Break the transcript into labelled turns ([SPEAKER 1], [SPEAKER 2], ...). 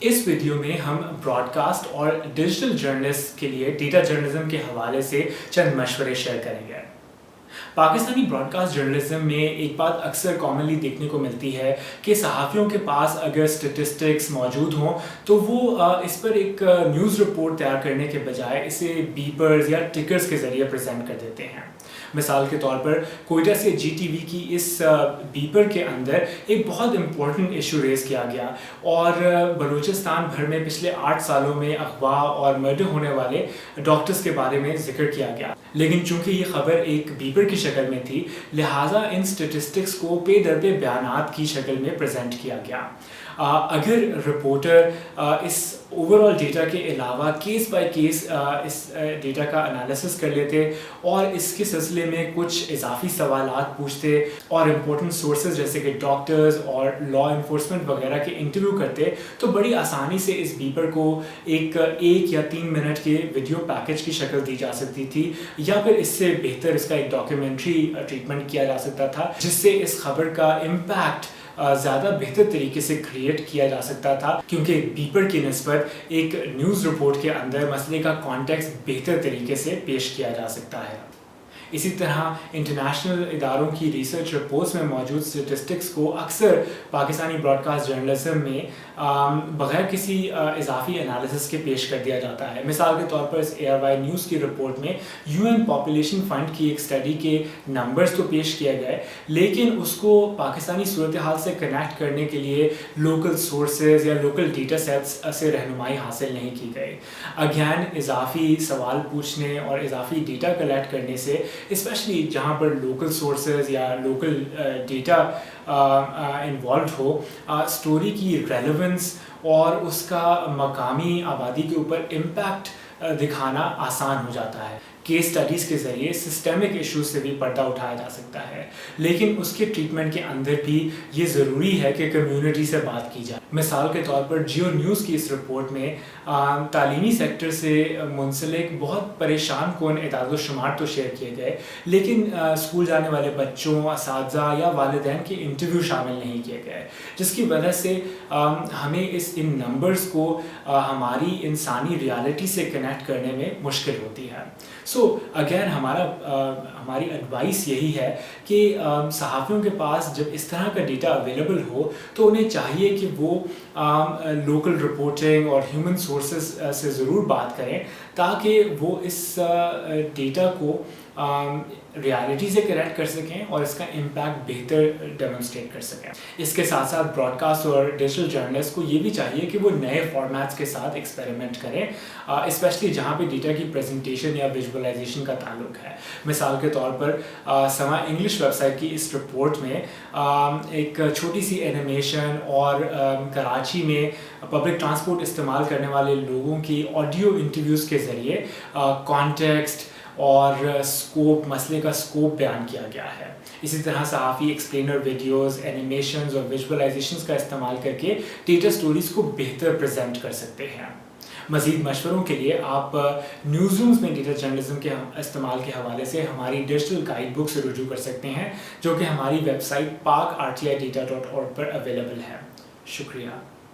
[SPEAKER 1] इस वीडियो में हम ब्रॉडकास्ट और डिजिटल जर्नलिस्ट के लिए डेटा जर्नलिज्म के हवाले से चंद मशवरे शेयर करेंगे। पाकिस्तानी ब्रॉडकास्ट जर्नलिज्म में एक बात अक्सर कॉमनली देखने को मिलती है कि सहाफ़ियों के पास अगर स्टेटिस्टिक्स मौजूद हों तो वो इस पर एक न्यूज़ रिपोर्ट तैयार करने के बजाय इसे बीपर्स या टिकर्स के ज़रिए प्रेजेंट कर देते हैं। मिसाल के तौर पर कोयटा से GTV की इस बीपर के अंदर एक बहुत इम्पोर्टेंट इशू रेज़ किया गया और बलूचिस्तान भर में पिछले 8 सालों में अगवा और मर्डर होने वाले डॉक्टर्स के बारे में जिक्र किया गया। लेकिन चूंकि ये खबर एक बीपर की शक्ल में थी, लिहाजा इन स्टेटिस्टिक्स को पे दर पे बयानात की शक्ल में प्रेजेंट किया गया। अगर रिपोर्टर इस ओवरऑल डेटा के अलावा केस बाय केस इस डेटा का एनालिसिस कर लेते और इसके सिलसिले में कुछ इजाफी सवालात पूछते और इम्पोर्टेंट सोर्सेज जैसे कि डॉक्टर्स और लॉ इन्फोर्समेंट वगैरह के इंटरव्यू करते तो बड़ी आसानी से इस बीपर को एक या 3 मिनट के वीडियो पैकेज की शक्ल दी जा सकती थी, या फिर इससे बेहतर इसका एक डॉक्यूमेंट्री ट्रीटमेंट किया जा सकता था, जिससे इस खबर का इम्पैक्ट ज़्यादा बेहतर तरीके से क्रिएट किया जा सकता था, क्योंकि बीपर की निस्बत एक न्यूज़ रिपोर्ट के अंदर मसले का कॉन्टेक्स्ट बेहतर तरीके से पेश किया जा सकता है। इसी तरह इंटरनेशनल इदारों की रिसर्च रिपोर्ट्स में मौजूद स्टेटिस्टिक्स को अक्सर पाकिस्तानी ब्रॉडकास्ट जर्नलिज्म में बगैर किसी इजाफी एनालिसिस के पेश कर दिया जाता है। मिसाल के तौर पर इस ARY न्यूज़ की रिपोर्ट में UN पॉपुलेशन फ़ंड की एक स्टडी के नंबर्स तो पेश किए गए, लेकिन उसको पाकिस्तानी सूरत हाल से कनेक्ट करने के लिए लोकल सोर्सेज या लोकल डेटा सेट्स से रहनुमाई हासिल नहीं की गई। अगेन इजाफी सवाल पूछने और इजाफी डेटा कलेक्ट करने से, स्पेशली जहाँ पर लोकल सोर्सेज या लोकल डेटा इन्वॉल्व हो, स्टोरी की रेलेवेंस और उसका मकामी आबादी के ऊपर इम्पैक्ट दिखाना आसान हो जाता है। केस स्टडीज़ के ज़रिए सिस्टमिक इश्यूज से भी पर्दा उठाया जा सकता है, लेकिन उसके ट्रीटमेंट के अंदर भी ये ज़रूरी है कि कम्युनिटी से बात की जाए। मिसाल के तौर पर जियो न्यूज़ की इस रिपोर्ट में तालीमी सेक्टर से मुंसलिक बहुत परेशान कौन इदाद शुमार तो शेयर किए गए, लेकिन स्कूल जाने वाले बच्चों, असातिज़ा या वालिदैन के इंटरव्यू शामिल नहीं किए गए, जिसकी वजह से हमें इन नंबर्स को हमारी इंसानी रियलिटी से कनेक्ट करने में मुश्किल होती है। सो अगेन हमारी एडवाइस यही है कि सहाफ़ियों के पास जब इस तरह का डेटा अवेलेबल हो तो उन्हें चाहिए कि वो लोकल रिपोर्टिंग और ह्यूमन सोर्सेज से ज़रूर बात करें, ताकि वो इस डेटा को रियलिटी से कनेक्ट कर सकें और इसका इम्पैक्ट बेहतर डेमोन्स्ट्रेट कर सकें। इसके साथ साथ ब्रॉडकास्ट और डिजिटल जर्नलिस्ट को ये भी चाहिए कि वो नए फॉर्मेट्स के साथ एक्सपेरिमेंट करें, स्पेशली जहाँ पे डेटा की प्रेजेंटेशन या विजुअलाइजेशन का ताल्लुक है। मिसाल के तौर पर समा इंग्लिश वेबसाइट की इस रिपोर्ट में एक छोटी सी एनिमेशन और कराची में पब्लिक ट्रांसपोर्ट इस्तेमाल करने वाले लोगों की ऑडियो इंटरव्यूज़ के ज़रिए कॉन्टेक्स्ट और स्कोप, मसले का स्कोप बयान किया गया है। इसी तरह सहाफ़ी एक्सप्लेनर वीडियोस, एनिमेशंस और विजुअलाइजेशंस का इस्तेमाल करके डेटा स्टोरीज़ को बेहतर प्रेजेंट कर सकते हैं। मज़ीद मशवरों के लिए आप न्यूज़ रूम्स में डेटा जर्नलिज्म के इस्तेमाल के हवाले से हमारी डिजिटल गाइड बुक से रुजू कर सकते हैं, जो कि हमारी वेबसाइट parkrtidata.org पर अवेलेबल है। शुक्रिया।